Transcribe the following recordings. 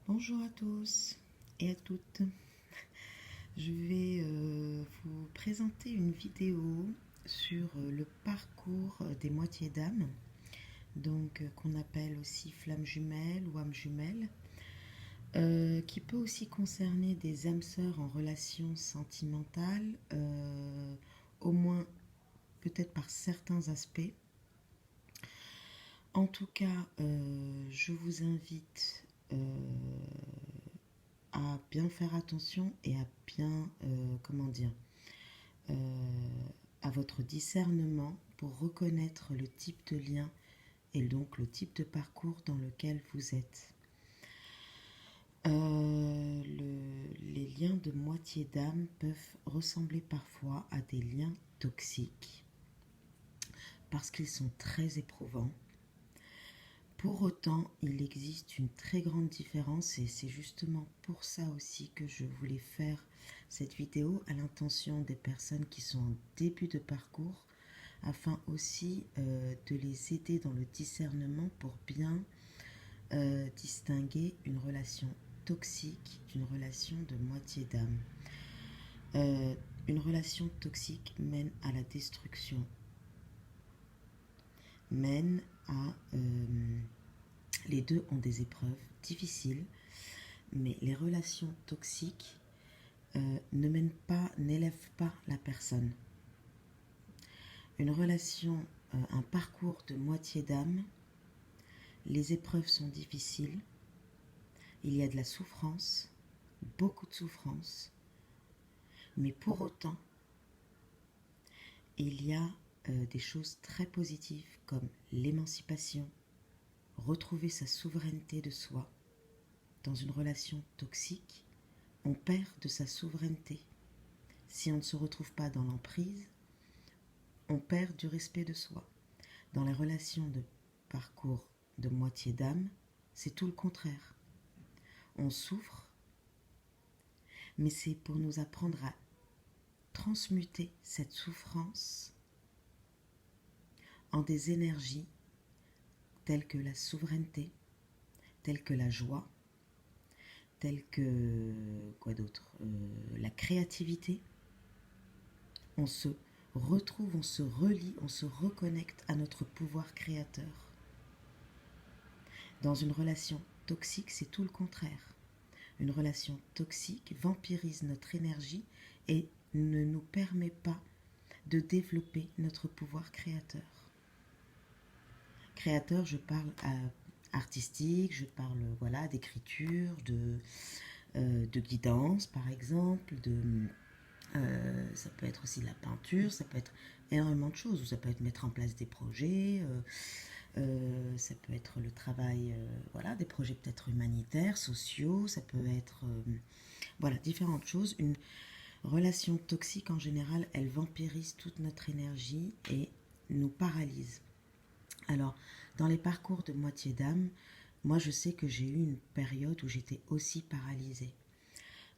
Bonjour à tous et à toutes. Je vais vous présenter une vidéo sur le parcours des moitiés d'âme, donc qu'on appelle aussi flamme jumelle ou âme jumelle, qui peut aussi concerner des âmes sœurs en relation sentimentale, au moins peut-être par certains aspects. En tout cas, je vous invite à bien faire attention et à bien, comment dire, à votre discernement pour reconnaître le type de lien et donc le type de parcours dans lequel vous êtes. Les liens de moitié d'âme peuvent ressembler parfois à des liens toxiques parce qu'ils sont très éprouvants. Pour autant, il existe une très grande différence et c'est justement pour ça aussi que je voulais faire cette vidéo à l'intention des personnes qui sont en début de parcours afin aussi de les aider dans le discernement pour bien distinguer une relation toxique d'une relation de moitié d'âme. Une relation toxique mène à la destruction, mène à... les deux ont des épreuves difficiles, mais les relations toxiques n'élèvent pas la personne. Une relation, un parcours de moitié d'âme, les épreuves sont difficiles, il y a de la souffrance, beaucoup de souffrance, mais pour autant, il y a des choses très positives comme l'émancipation, retrouver sa souveraineté de soi. Dans une relation toxique, on perd de sa souveraineté. Si on ne se retrouve pas dans l'emprise, on perd du respect de soi. Dans les relations de parcours de moitié d'âme, c'est tout le contraire. On souffre, mais c'est pour nous apprendre à transmuter cette souffrance en des énergies telles que la souveraineté, telles que la joie, telles que quoi d'autre, la créativité. On se retrouve, on se relie, on se reconnecte à notre pouvoir créateur. Dans une relation toxique, c'est tout le contraire. Une relation toxique vampirise notre énergie et ne nous permet pas de développer notre pouvoir créateur. Créateur, je parle artistique, je parle d'écriture, de guidance par exemple, ça peut être aussi de la peinture, ça peut être énormément de choses, ou ça peut être mettre en place des projets, ça peut être le travail, des projets peut-être humanitaires, sociaux, ça peut être différentes choses. Une relation toxique en général, elle vampirise toute notre énergie et nous paralyse. Alors, dans les parcours de moitié d'âme, moi je sais que j'ai eu une période où j'étais aussi paralysée.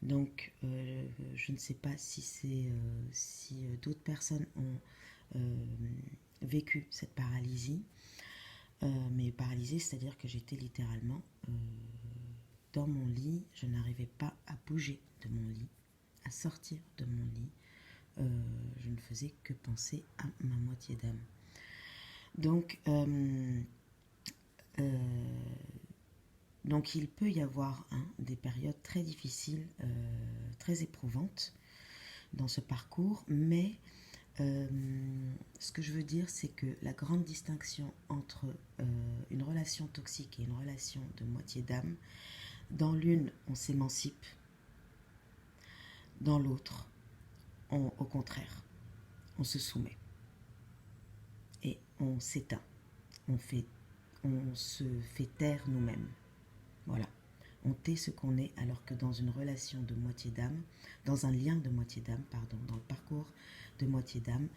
Donc, je ne sais pas si d'autres personnes ont vécu cette paralysie. Mais paralysée, c'est-à-dire que j'étais littéralement dans mon lit, je n'arrivais pas à bouger de mon lit, à sortir de mon lit. Je ne faisais que penser à ma moitié d'âme. Donc, il peut y avoir des périodes très difficiles, très éprouvantes dans ce parcours, mais ce que je veux dire, c'est que la grande distinction entre une relation toxique et une relation de moitié d'âme, dans l'une, on s'émancipe, dans l'autre, au contraire, on se soumet et on s'éteint, on se fait taire nous-mêmes. Voilà. On tait ce qu'on est, alors que dans une relation de moitié d'âme, dans un lien de moitié d'âme, dans le parcours de moitié d'âme,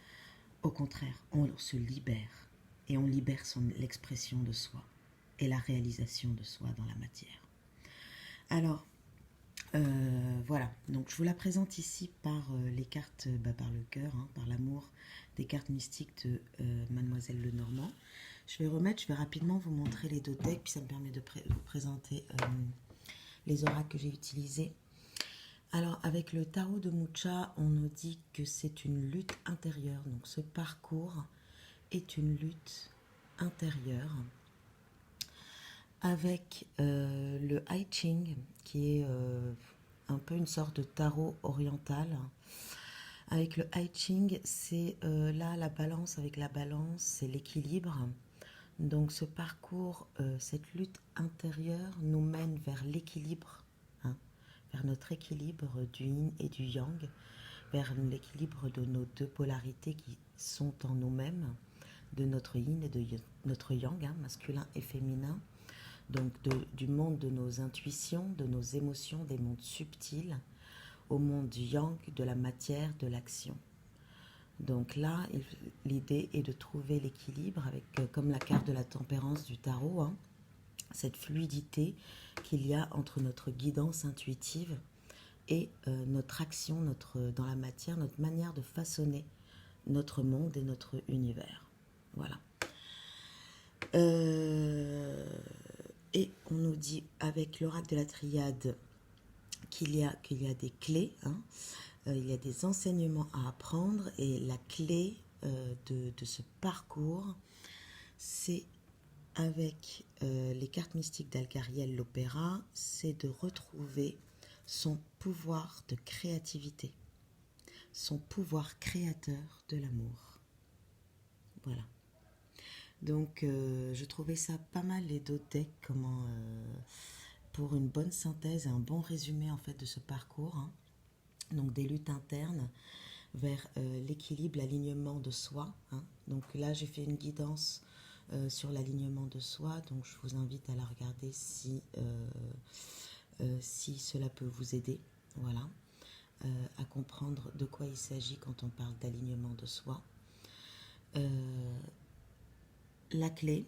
au contraire, on se libère et on libère l'expression de soi et la réalisation de soi dans la matière. Alors, donc je vous la présente ici par les cartes, par le cœur, par l'amour des cartes mystiques de Mademoiselle Lenormand. Je vais rapidement vous montrer les deux decks, puis ça me permet de vous présenter les oracles que j'ai utilisés. Alors, avec le tarot de Mucha, on nous dit que c'est une lutte intérieure. Donc, ce parcours est une lutte intérieure. Avec le I Ching, qui est un peu une sorte de tarot oriental. Avec le I Ching, c'est là la balance. Avec la balance, c'est l'équilibre. Donc, ce parcours, cette lutte intérieure nous mène vers l'équilibre, hein, vers notre équilibre du yin et du yang, vers l'équilibre de nos deux polarités qui sont en nous-mêmes, de notre yin et de notre yang, hein, masculin et féminin, donc du monde de nos intuitions, de nos émotions, des mondes subtils, au monde du yang, de la matière, de l'action. Donc là, l'idée est de trouver l'équilibre avec, comme la carte de la tempérance du tarot, hein, cette fluidité qu'il y a entre notre guidance intuitive et notre action, dans la matière, notre manière de façonner notre monde et notre univers. Voilà. Et on nous dit avec l'oracle de la triade qu'il y a des clés, hein, il y a des enseignements à apprendre et la clé de ce parcours, c'est avec les cartes mystiques d'Algariel l'opéra, c'est de retrouver son pouvoir de créativité, son pouvoir créateur de l'amour. Voilà. Donc, je trouvais ça pas mal, les deux decks, pour une bonne synthèse et un bon résumé en fait de ce parcours. Hein. Donc, des luttes internes vers l'équilibre, l'alignement de soi. Hein. Donc là, j'ai fait une guidance sur l'alignement de soi. Donc, je vous invite à la regarder si cela peut vous aider. Voilà. À comprendre de quoi il s'agit quand on parle d'alignement de soi. La clé,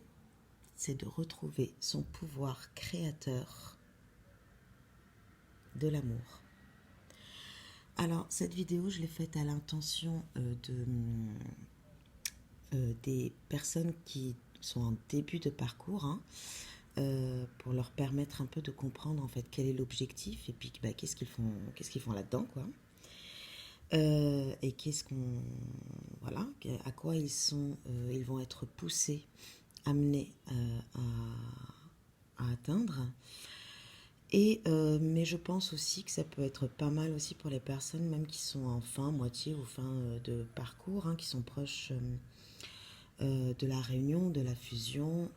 c'est de retrouver son pouvoir créateur de l'amour. Alors, cette vidéo, je l'ai faite à l'intention des personnes qui sont en début de parcours, hein, pour leur permettre un peu de comprendre en fait quel est l'objectif et puis qu'est-ce qu'ils font là-dedans, quoi. Et voilà, à quoi ils vont être poussés, amenés à atteindre. Mais je pense aussi que ça peut être pas mal aussi pour les personnes même qui sont en fin, moitié ou fin de parcours, hein, qui sont proches de la réunion, de la fusion,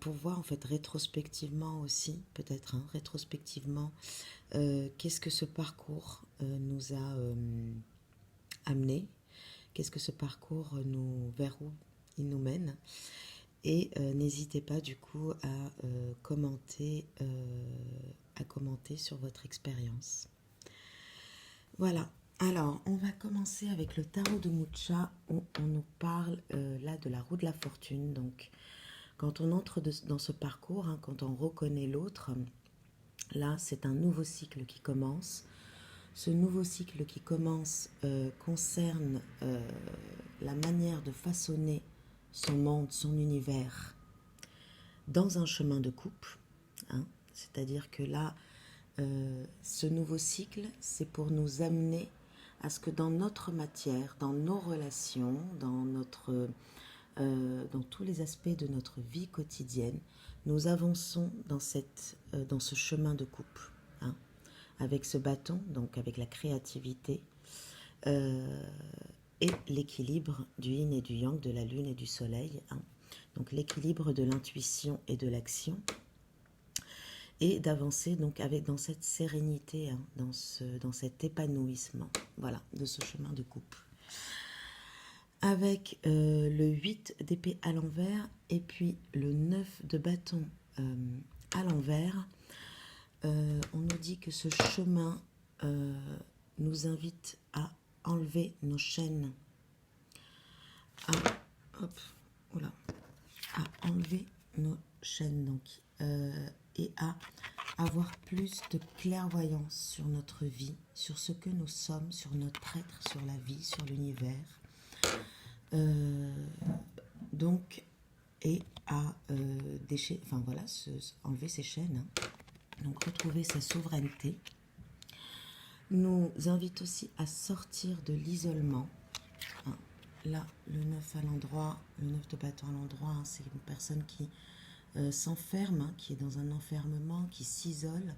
pour voir en fait rétrospectivement aussi, peut-être, hein, rétrospectivement, qu'est-ce que ce parcours nous a amené, qu'est-ce que ce parcours vers où il nous mène. Et n'hésitez pas du coup à commenter sur votre expérience. Voilà. Alors, on va commencer avec le tarot de Mucha où on nous parle là de la roue de la fortune. Donc, quand on entre dans ce parcours, hein, quand on reconnaît l'autre, là, c'est un nouveau cycle qui commence. Ce nouveau cycle qui commence concerne la manière de façonner son monde, son univers, dans un chemin de couple. Hein. C'est-à-dire que là, ce nouveau cycle, c'est pour nous amener à ce que dans notre matière, dans nos relations, dans tous les aspects de notre vie quotidienne, nous avançons dans ce chemin de couple, hein, avec ce bâton, donc avec la créativité et l'équilibre du yin et du yang, de la lune et du soleil, hein. Donc l'équilibre de l'intuition et de l'action, et d'avancer donc dans cette sérénité, hein, dans cet épanouissement, voilà, de ce chemin de couple. Avec le 8 d'épée à l'envers et puis le 9 de bâton à l'envers, on nous dit que ce chemin nous invite à enlever nos chaînes, à enlever nos chaînes donc, et à avoir plus de clairvoyance sur notre vie, sur ce que nous sommes, sur notre être, sur la vie, sur l'univers. Donc et à enfin voilà, enlever ses chaînes, hein. Donc retrouver sa souveraineté. Nous invite aussi à sortir de l'isolement, hein. Là, le 9 à l'endroit, le 9 de bâton à l'endroit, hein, c'est une personne qui s'enferme, hein, qui est dans un enfermement, qui s'isole.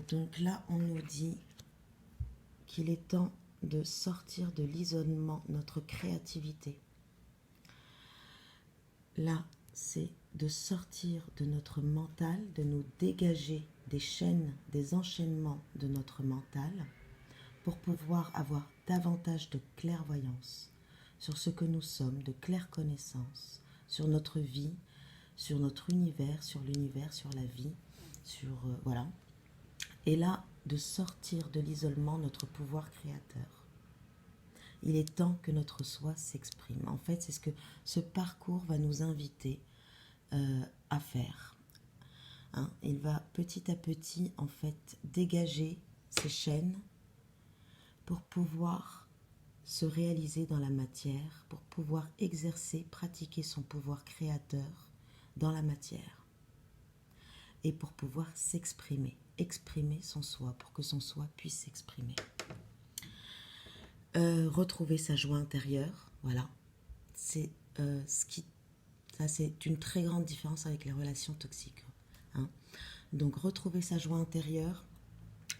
Donc là, on nous dit qu'il est temps de sortir de l'isolement, notre créativité. Là, c'est de sortir de notre mental, de nous dégager des chaînes, des enchaînements de notre mental pour pouvoir avoir davantage de clairvoyance sur ce que nous sommes, de claire connaissance sur notre vie, sur notre univers, sur la vie, sur voilà. Et là, de sortir de l'isolement notre pouvoir créateur. Il est temps que notre soi s'exprime. En fait, c'est ce que ce parcours va nous inviter à faire. Hein, il va petit à petit, en fait, dégager ces chaînes pour pouvoir se réaliser dans la matière, pour pouvoir exercer, pratiquer son pouvoir créateur dans la matière. Et pour pouvoir s'exprimer, exprimer son soi, pour que son soi puisse s'exprimer. Retrouver sa joie intérieure, voilà. C'est ça, c'est une très grande différence avec les relations toxiques, hein. Donc retrouver sa joie intérieure,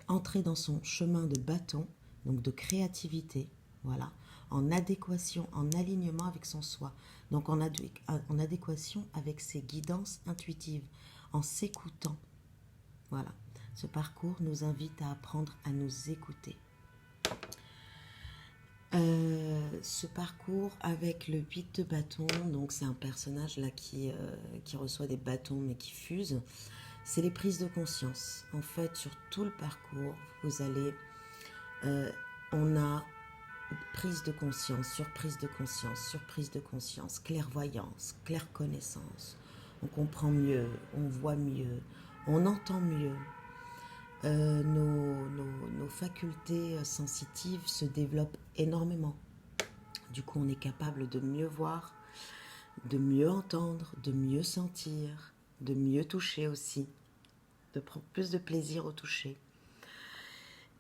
entrer dans son chemin de bâton, donc de créativité, voilà, en adéquation, en alignement avec son soi, donc en adéquation avec ses guidances intuitives, en s'écoutant. Voilà, ce parcours nous invite à apprendre à nous écouter. Ce parcours avec le 8 de bâton, donc c'est un personnage là qui reçoit des bâtons mais qui fuse, c'est les prises de conscience. En fait, sur tout le parcours, vous allez, on a prise de conscience, surprise de conscience, surprise de conscience, clairvoyance, claire connaissance. On comprend mieux, on voit mieux, on entend mieux. Nos facultés sensitives se développent énormément. Du coup, on est capable de mieux voir, de mieux entendre, de mieux sentir, de mieux toucher aussi, de prendre plus de plaisir au toucher.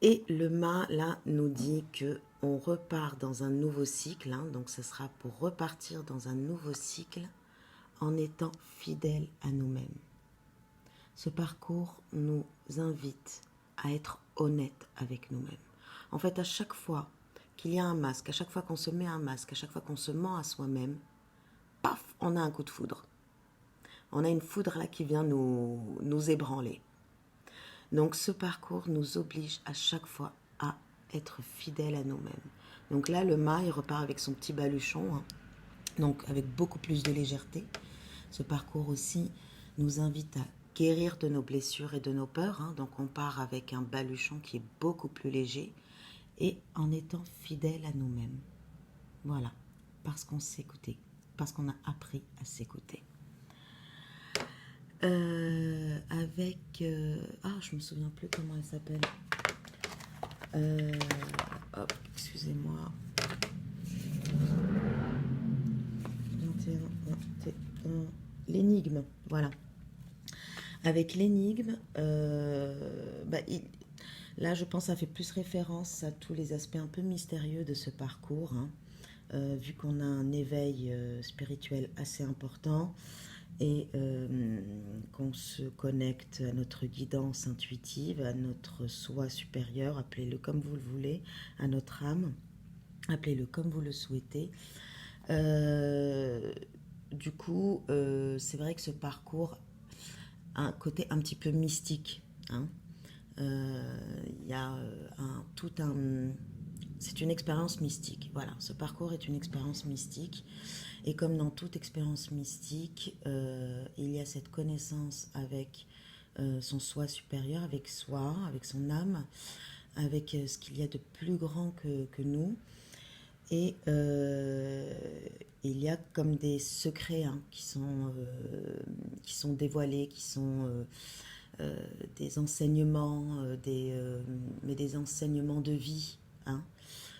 Et le mât, là, nous dit que on repart dans un nouveau cycle, hein, donc ce sera pour repartir dans un nouveau cycle en étant fidèle à nous-mêmes. Ce parcours nous invite à être honnête avec nous-mêmes. En fait, à chaque fois qu'il y a un masque, à chaque fois qu'on se met un masque, à chaque fois qu'on se ment à soi-même, paf, on a un coup de foudre. On a une foudre là qui vient nous ébranler. Donc ce parcours nous oblige à chaque fois à être fidèle à nous-mêmes. Donc là, le mât, il repart avec son petit baluchon, hein, donc avec beaucoup plus de légèreté. Ce parcours aussi nous invite à guérir de nos blessures et de nos peurs, hein. Donc on part avec un baluchon qui est beaucoup plus léger et en étant fidèle à nous-mêmes. Voilà, parce qu'on s'écoutait, parce qu'on a appris à s'écouter. Avec... je me souviens plus comment elle s'appelle. Excusez-moi. 21, l'énigme, voilà. Avec l'énigme, là je pense que ça fait plus référence à tous les aspects un peu mystérieux de ce parcours, hein, vu qu'on a un éveil spirituel assez important et qu'on se connecte à notre guidance intuitive, à notre soi supérieur, appelez-le comme vous le voulez, à notre âme, appelez-le comme vous le souhaitez. Du coup, c'est vrai que ce parcours a un côté un petit peu mystique, hein. Y a c'est une expérience mystique. Voilà, ce parcours est une expérience mystique. Et comme dans toute expérience mystique, il y a cette connaissance avec son soi supérieur, avec soi, avec son âme, avec ce qu'il y a de plus grand que nous. Et il y a comme des secrets, hein, qui sont dévoilés, qui sont des enseignements, mais des enseignements de vie, hein.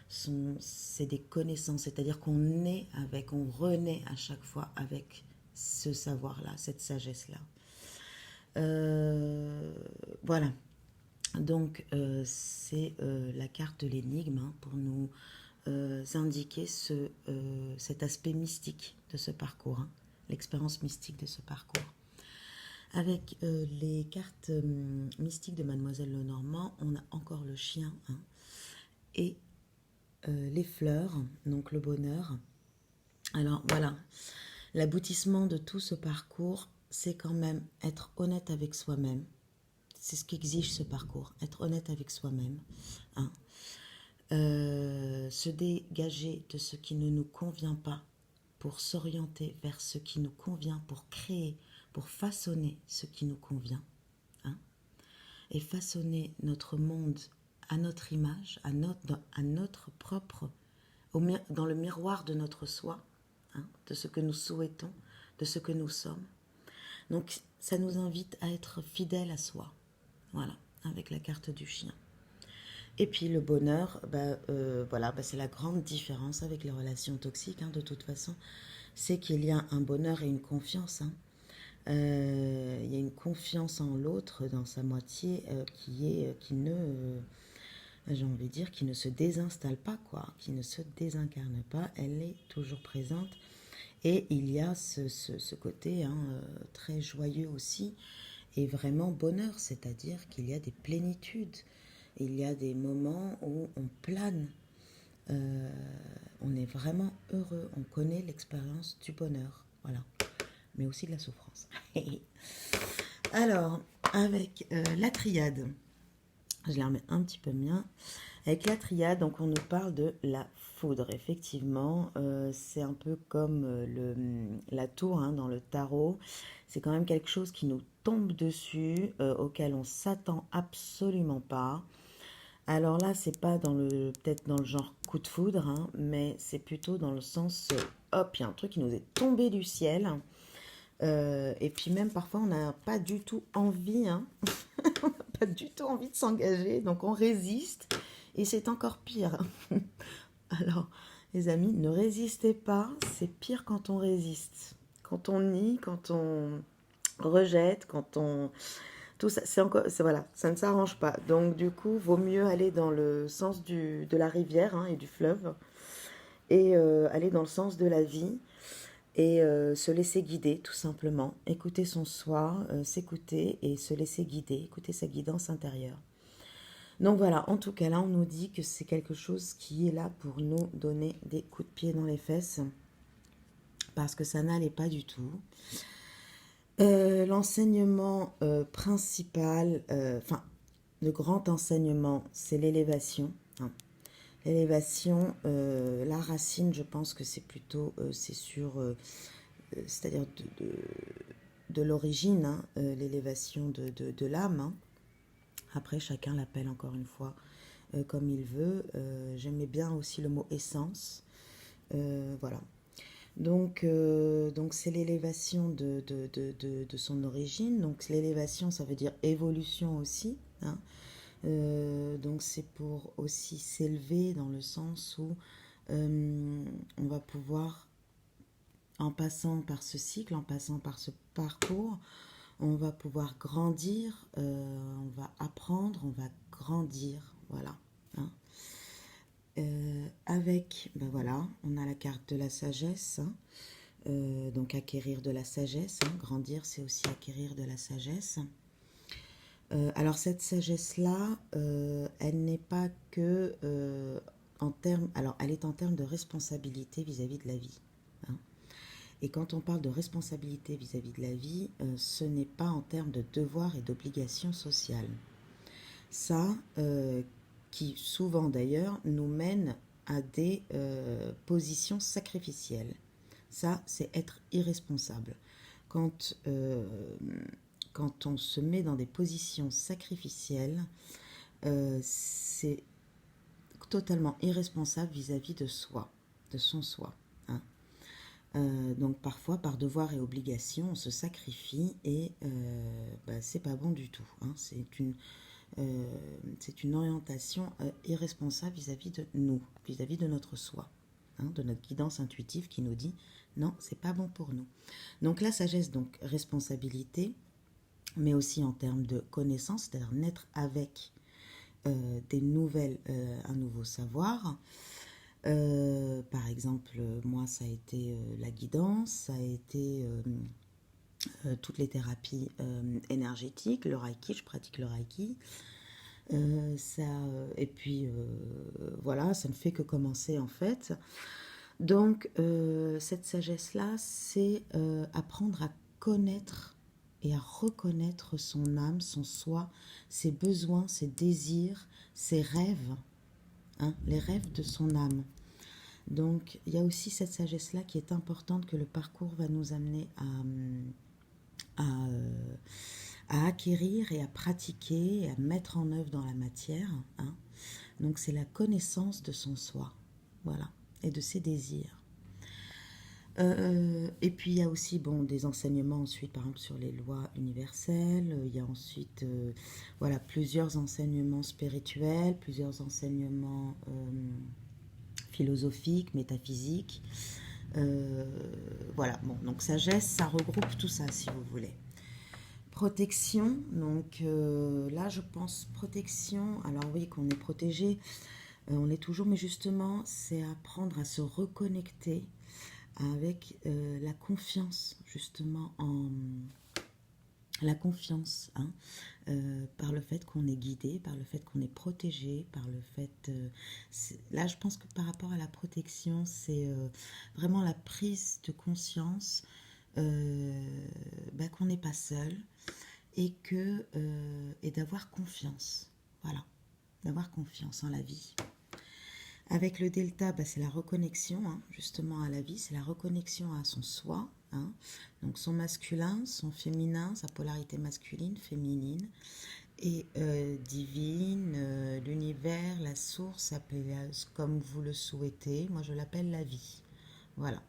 C'est des connaissances, c'est-à-dire qu'on naît avec, on renaît à chaque fois avec ce savoir-là, cette sagesse-là. Voilà. Donc, c'est la carte de l'énigme hein, pour nous indiquer cet aspect mystique de ce parcours, hein, l'expérience mystique de ce parcours. Avec les cartes mystiques de Mademoiselle Lenormand, on a encore le chien hein, et les fleurs, donc le bonheur. Alors voilà, l'aboutissement de tout ce parcours, c'est quand même être honnête avec soi-même. C'est ce qu'exige ce parcours, être honnête avec soi-même. Hein. Se dégager de ce qui ne nous convient pas pour s'orienter vers ce qui nous convient, pour créer, pour façonner ce qui nous convient. Hein. Et façonner notre monde à notre image, à notre propre, dans le miroir de notre soi, hein, de ce que nous souhaitons, de ce que nous sommes. Donc ça nous invite à être fidèles à soi. Voilà, avec la carte du chien. Et puis le bonheur, voilà, c'est la grande différence avec les relations toxiques, hein, de toute façon. C'est qu'il y a un bonheur et une confiance. Hein. Il y a une confiance en l'autre, dans sa moitié, qui ne se désinstalle pas, quoi, qui ne se désincarne pas. Elle est toujours présente. Et il y a ce côté hein, très joyeux aussi, et vraiment bonheur, c'est-à-dire qu'il y a des plénitudes. Il y a des moments où on plane, on est vraiment heureux, on connaît l'expérience du bonheur, voilà, mais aussi de la souffrance. Alors, avec la triade, je la remets un petit peu bien. Avec la triade, donc on nous parle de la foudre, effectivement, c'est un peu comme la tour hein, dans le tarot, c'est quand même quelque chose qui nous tombe dessus, auquel on s'attend absolument pas. Alors là, c'est pas peut-être dans le genre coup de foudre, hein, mais c'est plutôt dans le sens, hop, il y a un truc qui nous est tombé du ciel. Et puis même parfois, on n'a pas du tout envie, hein, on n'a pas du tout envie de s'engager, donc on résiste, et c'est encore pire. Alors, les amis, ne résistez pas, c'est pire quand on résiste. Quand on nie, quand on rejette, quand on... Tout ça, voilà, ça ne s'arrange pas. Donc, du coup, vaut mieux aller dans le sens de la rivière hein, et du fleuve et aller dans le sens de la vie et se laisser guider, tout simplement. Écouter son soi, s'écouter et se laisser guider, écouter sa guidance intérieure. Donc voilà, en tout cas, là, on nous dit que c'est quelque chose qui est là pour nous donner des coups de pied dans les fesses parce que ça n'allait pas du tout. L'enseignement principal, le grand enseignement, c'est l'élévation. Hein. L'élévation, la racine, je pense que c'est plutôt, c'est sur, c'est-à-dire de l'origine, hein, l'élévation de l'âme. Hein. Après, chacun l'appelle encore une fois comme il veut. J'aimais bien aussi le mot essence. Voilà. Donc c'est l'élévation de son origine. Donc l'élévation, ça veut dire évolution aussi. Hein. Donc c'est pour aussi s'élever dans le sens où on va pouvoir, en passant par ce cycle, en passant par ce parcours, on va pouvoir grandir, on va apprendre, on va grandir. Voilà. Hein. Avec, voilà, on a la carte de la sagesse, hein, donc acquérir de la sagesse, hein, grandir c'est aussi acquérir de la sagesse. Alors cette sagesse-là, elle n'est pas que en termes, alors elle est en termes de responsabilité vis-à-vis de la vie. Hein. Et quand on parle de responsabilité vis-à-vis de la vie, ce n'est pas en termes de devoir et d'obligation sociale. Ça, qui souvent d'ailleurs nous mène à des positions sacrificielles. Ça, c'est être irresponsable. Quand on se met dans des positions sacrificielles, c'est totalement irresponsable vis-à-vis de soi, de son soi. Hein. Donc parfois, par devoir et obligation, on se sacrifie et c'est pas bon du tout. Hein. C'est une orientation irresponsable vis-à-vis de nous, vis-à-vis de notre soi, hein, de notre guidance intuitive qui nous dit Non, c'est pas bon pour nous. Donc la sagesse, donc responsabilité, mais aussi en termes de connaissance, c'est-à-dire naître avec un nouveau savoir. Par exemple, moi, ça a été la guidance, ça a été toutes les thérapies énergétiques, le Reiki, je pratique le Reiki. Et puis, voilà, ça ne fait que commencer en fait. Donc, cette sagesse-là, c'est apprendre à connaître et à reconnaître son âme, son soi, ses besoins, ses désirs, ses rêves, hein, les rêves de son âme. Donc, il y a aussi cette sagesse-là qui est importante que le parcours va nous amener à acquérir et à pratiquer et à mettre en œuvre dans la matière. Hein. Donc, c'est la connaissance de son soi, voilà, et de ses désirs. Et puis il y a aussi bon, des enseignements ensuite, par exemple sur les lois universelles. Il y a ensuite voilà, plusieurs enseignements spirituels, plusieurs enseignements philosophiques, métaphysiques. Voilà, bon, donc sagesse, ça regroupe tout ça si vous voulez. Protection, donc là je pense protection, alors oui qu'on est protégé, on l'est toujours, mais justement c'est apprendre à se reconnecter avec la confiance, justement, en la confiance, hein, par le fait qu'on est guidé, par le fait qu'on est protégé, par le fait... là, je pense que par rapport à la protection, c'est vraiment la prise de conscience qu'on n'est pas seul et d'avoir confiance, voilà, d'avoir confiance en la vie. Avec le delta, c'est la reconnexion hein, justement à la vie, c'est la reconnexion à son soi, hein, donc son masculin, son féminin, sa polarité masculine, féminine, et divine, l'univers, la source, appelez-la comme vous le souhaitez, moi je l'appelle la vie, voilà.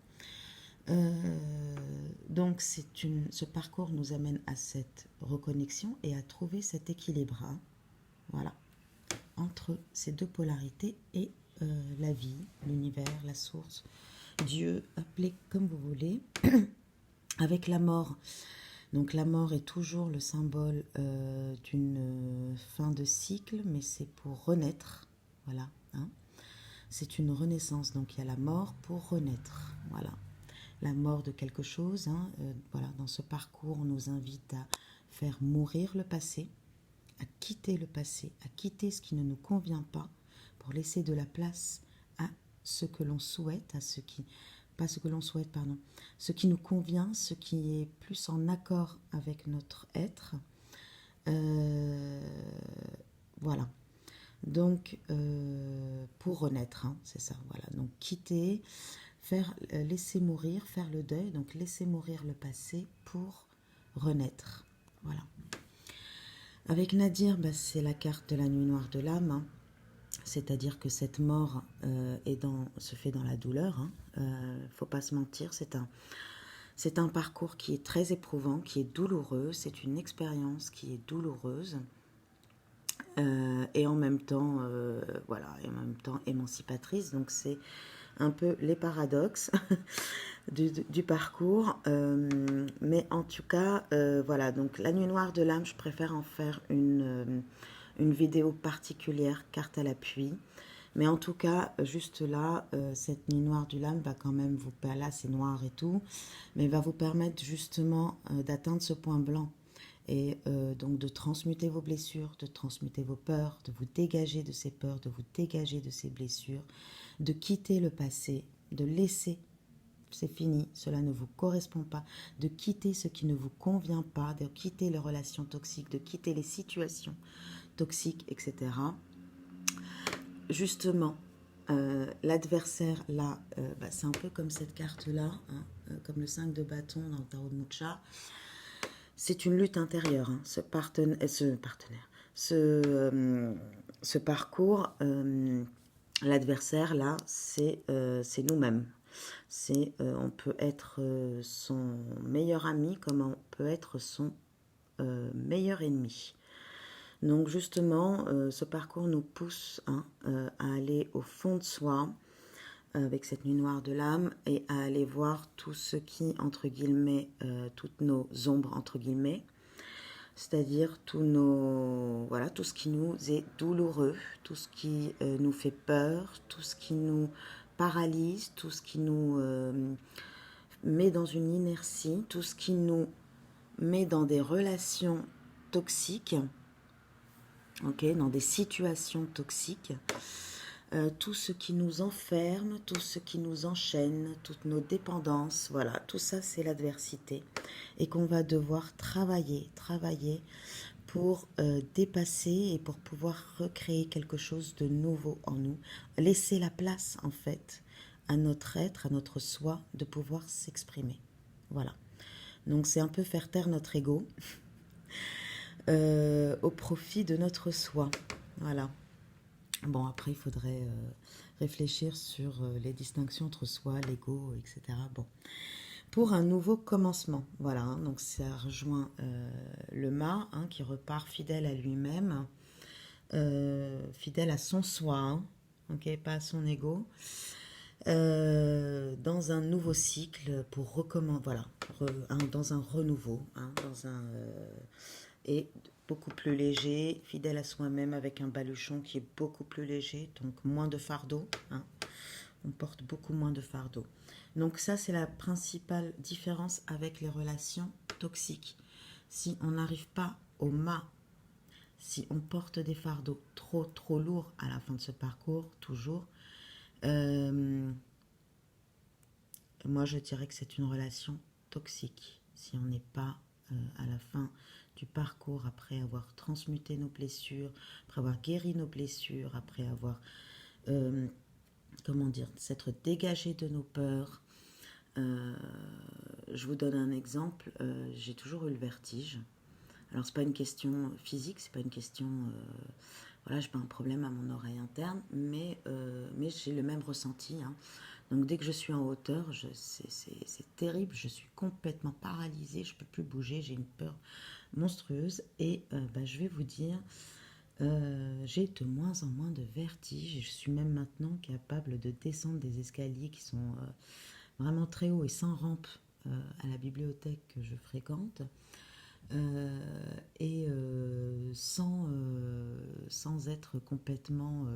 Donc ce parcours nous amène à cette reconnexion et à trouver cet équilibre, hein, voilà, entre ces deux polarités et la vie, l'univers, la source, Dieu, appelez comme vous voulez, avec la mort. Donc la mort est toujours le symbole d'une fin de cycle, mais c'est pour renaître, voilà. Hein. C'est une renaissance, donc il y a la mort pour renaître, voilà. La mort de quelque chose, hein, voilà. Dans ce parcours, on nous invite à faire mourir le passé, à quitter le passé, à quitter ce qui ne nous convient pas, pour laisser de la place à ce que l'on souhaite, à ce qui, pas ce que l'on souhaite, pardon, ce qui nous convient, ce qui est plus en accord avec notre être. Voilà. Donc, pour renaître, hein, c'est ça, voilà. Donc, quitter, laisser mourir, faire le deuil, donc laisser mourir le passé pour renaître. Voilà. Avec Nadir, c'est la carte de la nuit noire de l'âme, hein. C'est-à-dire que cette mort se fait dans la douleur. Faut pas se mentir, c'est un parcours qui est très éprouvant, qui est douloureux. C'est une expérience qui est douloureuse et en même temps, voilà, et en même temps émancipatrice. Donc c'est un peu les paradoxes du parcours. Mais en tout cas, voilà. Donc la nuit noire de l'âme, je préfère en faire une vidéo particulière, carte à l'appui. Mais en tout cas, juste là, cette nuit noire du l'âme va quand même vous... Là, c'est noir et tout, mais va vous permettre justement d'atteindre ce point blanc. Et donc de transmuter vos blessures, de transmuter vos peurs, de vous dégager de ces peurs, de vous dégager de ces blessures, de quitter le passé, de laisser, c'est fini, cela ne vous correspond pas, de quitter ce qui ne vous convient pas, de quitter les relations toxiques, de quitter les situations toxiques, etc. Justement, l'adversaire, là, c'est un peu comme cette carte-là, hein, comme le 5 de bâton dans le tarot de Mucha. C'est une lutte intérieure, hein, ce parcours. L'adversaire, là, c'est nous-mêmes. On peut être son meilleur ami comme on peut être son meilleur ennemi. Donc justement, ce parcours nous pousse hein, à aller au fond de soi, avec cette nuit noire de l'âme, et à aller voir tout ce qui, entre guillemets, toutes nos ombres, entre guillemets, c'est-à-dire voilà, tout ce qui nous est douloureux, tout ce qui nous fait peur, tout ce qui nous paralyse, tout ce qui nous met dans une inertie, tout ce qui nous met dans des relations toxiques, okay, dans des situations toxiques, tout ce qui nous enferme, tout ce qui nous enchaîne, toutes nos dépendances, voilà, tout ça c'est l'adversité et qu'on va devoir travailler pour dépasser et pour pouvoir recréer quelque chose de nouveau en nous, laisser la place en fait à notre être, à notre soi de pouvoir s'exprimer. Voilà. Donc c'est un peu faire taire notre ego au profit de notre soi. Voilà. Bon, après, il faudrait réfléchir sur les distinctions entre soi, l'ego, etc. Bon, pour un nouveau commencement, voilà, hein, donc ça rejoint le mât, hein, qui repart fidèle à lui-même, fidèle à son soi, hein, ok, pas à son ego, dans un nouveau cycle pour recommencer, voilà, dans un renouveau, hein, et beaucoup plus léger, fidèle à soi-même avec un baluchon qui est beaucoup plus léger, donc moins de fardeau, hein. On porte beaucoup moins de fardeau. Donc ça, c'est la principale différence avec les relations toxiques. Si on n'arrive pas au mât, si on porte des fardeaux trop lourds à la fin de ce parcours, toujours, moi je dirais que c'est une relation toxique. Si on n'est pas à la fin du parcours, après avoir transmuté nos blessures, après avoir guéri nos blessures, après avoir, comment dire, s'être dégagé de nos peurs. Je vous donne un exemple, j'ai toujours eu le vertige. Alors c'est pas une question physique, c'est pas une question, voilà, j'ai pas un problème à mon oreille interne, mais j'ai le même ressenti, hein. Donc dès que je suis en hauteur, c'est terrible, je suis complètement paralysée, je peux plus bouger, j'ai une peur monstrueuse et je vais vous dire, j'ai de moins en moins de vertige et je suis même maintenant capable de descendre des escaliers qui sont vraiment très hauts et sans rampe à la bibliothèque que je fréquente. Sans être complètement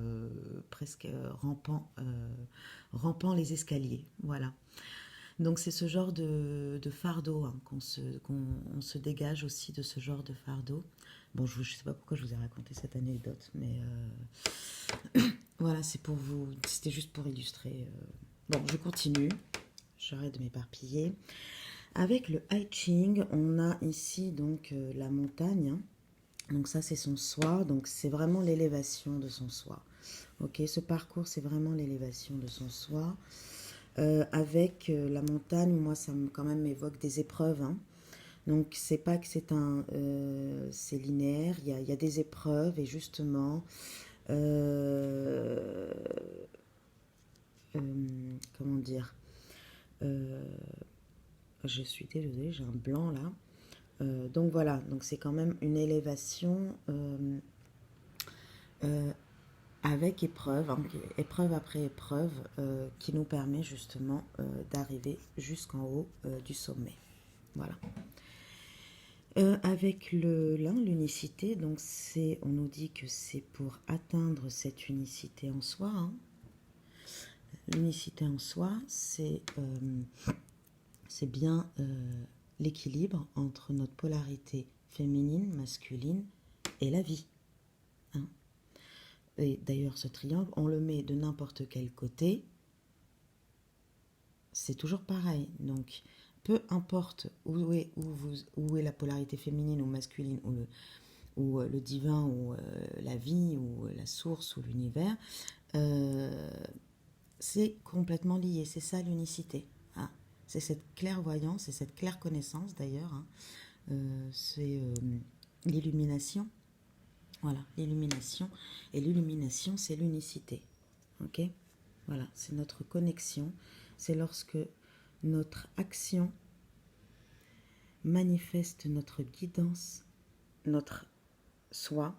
presque rampant les escaliers. Voilà. Donc c'est ce genre de fardeau, hein, qu'on se dégage aussi de ce genre de fardeau. Bon, je ne sais pas pourquoi je vous ai raconté cette anecdote, mais voilà, c'était juste pour illustrer. Bon, je continue, j'arrête de m'éparpiller. Avec le I Ching, on a ici donc la montagne, hein. Donc ça c'est son soi, donc c'est vraiment l'élévation de son soi. Ok, ce parcours c'est vraiment l'élévation de son soi. Avec la montagne, moi ça quand même m'évoque des épreuves, hein. Donc c'est pas que c'est linéaire, il y a des épreuves et justement comment dire, je suis désolée, j'ai un blanc là. Donc voilà, donc c'est quand même une élévation avec épreuve, hein, épreuve après épreuve, qui nous permet justement d'arriver jusqu'en haut du sommet. Voilà. Avec l'unicité, donc on nous dit que c'est pour atteindre cette unicité en soi, hein. L'unicité en soi, c'est bien l'équilibre entre notre polarité féminine, masculine et la vie, hein. Et d'ailleurs, ce triangle, on le met de n'importe quel côté, c'est toujours pareil. Donc, peu importe où est la polarité féminine ou masculine, ou le divin, ou la vie, ou la source, ou l'univers, c'est complètement lié. C'est ça l'unicité, hein. C'est cette clairvoyance, c'est cette claire connaissance d'ailleurs, hein. C'est l'illumination. Voilà, l'illumination. Et l'illumination, c'est l'unicité. Ok ? Voilà, c'est notre connexion. C'est lorsque notre action manifeste notre guidance, notre soi.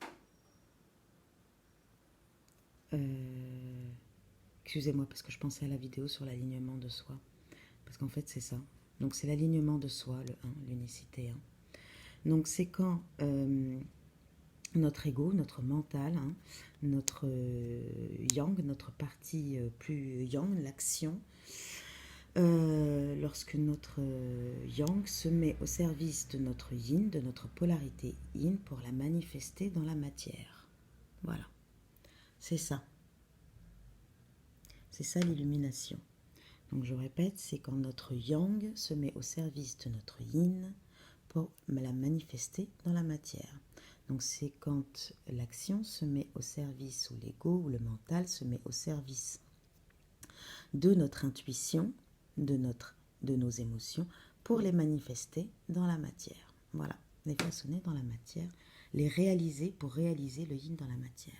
excusez-moi, parce que je pensais à la vidéo sur l'alignement de soi. Parce qu'en fait, c'est ça. Donc, c'est l'alignement de soi, le 1, l'unicité 1. Donc, c'est quand notre ego, notre mental, hein, notre yang, notre partie plus yang, l'action, lorsque notre yang se met au service de notre yin, de notre polarité yin, pour la manifester dans la matière. Voilà, c'est ça. C'est ça l'illumination. Donc je répète, c'est quand notre yang se met au service de notre yin pour la manifester dans la matière. Donc c'est quand l'action se met au service, ou l'ego, ou le mental se met au service de notre intuition, de nos émotions, pour les manifester dans la matière. Voilà, les façonner dans la matière, les réaliser pour réaliser le yin dans la matière.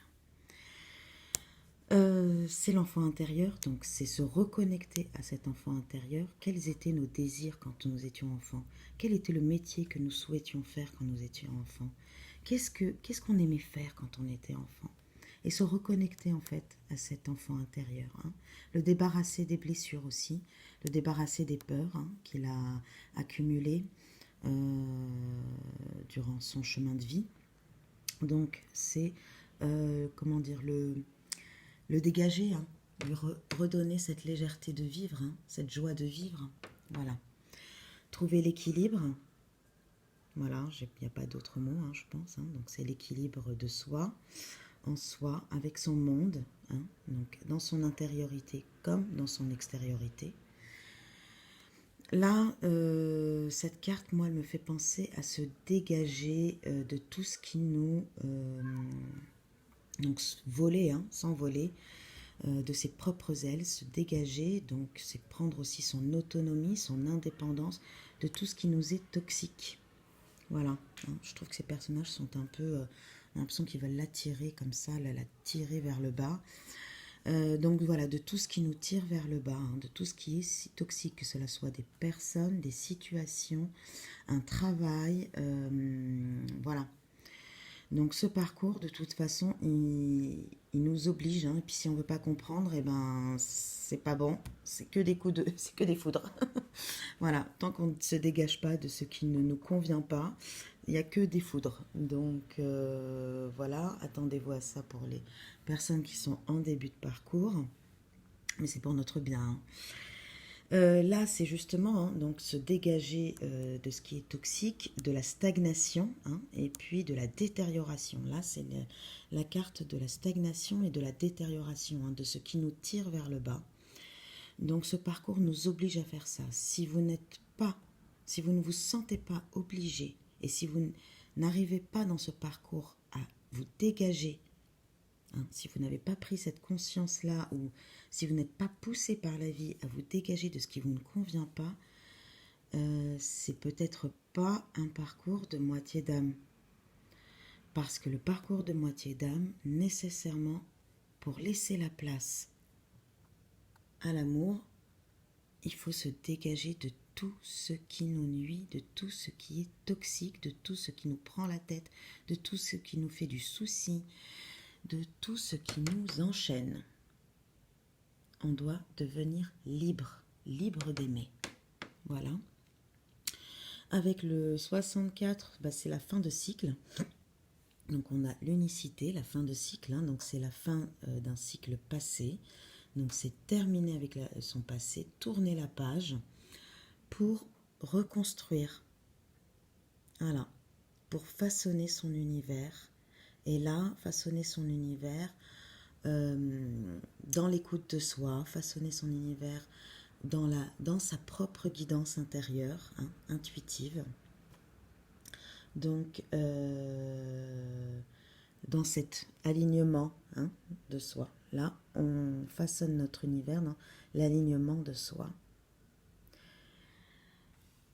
C'est l'enfant intérieur, donc c'est se reconnecter à cet enfant intérieur. Quels étaient nos désirs quand nous étions enfants? Quel était le métier que nous souhaitions faire quand nous étions enfants? Qu'est-ce qu'on aimait faire quand on était enfant? Et se reconnecter en fait à cet enfant intérieur. Hein. Le débarrasser des blessures aussi, le débarrasser des peurs qu'il a accumulées durant son chemin de vie. Donc c'est, comment dire, le dégager, hein, lui redonner cette légèreté de vivre, hein, cette joie de vivre. Voilà. Trouver l'équilibre. Voilà, il n'y a pas d'autre mot, hein, je pense. Hein. Donc c'est l'équilibre de soi, en soi, avec son monde, hein, donc dans son intériorité comme dans son extériorité. Là, cette carte, moi, elle me fait penser à se dégager de tout ce qui nous... donc voler, hein, s'envoler de ses propres ailes, se dégager, donc c'est prendre aussi son autonomie, son indépendance de tout ce qui nous est toxique. Voilà, hein, je trouve que ces personnages sont un peu... on a l'impression qu'ils veulent l'attirer comme ça, la tirer vers le bas. Donc voilà, de tout ce qui nous tire vers le bas, hein, de tout ce qui est si toxique, que cela soit des personnes, des situations, un travail, voilà. Donc ce parcours, de toute façon, il nous oblige, hein, et puis si on ne veut pas comprendre, eh ben, c'est pas bon, c'est que des coups de, c'est que des foudres. Voilà, tant qu'on ne se dégage pas de ce qui ne nous convient pas, il n'y a que des foudres. Donc voilà, attendez-vous à ça pour les personnes qui sont en début de parcours, mais c'est pour notre bien. Hein. Là, c'est justement donc se dégager de ce qui est toxique, de la stagnation, hein, et puis de la détérioration. Là, c'est la carte de la stagnation et de la détérioration, hein, de ce qui nous tire vers le bas. Donc, ce parcours nous oblige à faire ça. Si vous ne vous sentez pas obligé, et si vous n'arrivez pas dans ce parcours à vous dégager, hein, si vous n'avez pas pris cette conscience-là, ou si vous n'êtes pas poussé par la vie à vous dégager de ce qui vous ne convient pas, c'est peut-être pas un parcours de moitié d'âme. Parce que le parcours de moitié d'âme, nécessairement, pour laisser la place à l'amour, il faut se dégager de tout ce qui nous nuit, de tout ce qui est toxique, de tout ce qui nous prend la tête, de tout ce qui nous fait du souci, de tout ce qui nous enchaîne. On doit devenir libre, libre d'aimer. Voilà. Avec le 64, c'est la fin de cycle. Donc on a l'unicité, la fin de cycle, hein, donc c'est la fin d'un cycle passé. Donc c'est terminer avec son passé, tourner la page pour reconstruire. Voilà, pour façonner son univers. Et là, façonner son univers dans l'écoute de soi, façonner son univers dans sa propre guidance intérieure, hein, intuitive. Donc, dans cet alignement, hein, de soi. Là, on façonne notre univers dans l'alignement de soi.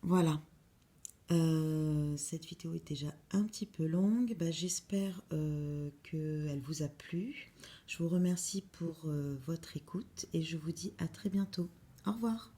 Voilà. Cette vidéo est déjà un petit peu longue. J'espère qu'elle vous a plu. Je vous remercie pour votre écoute et je vous dis à très bientôt. Au revoir.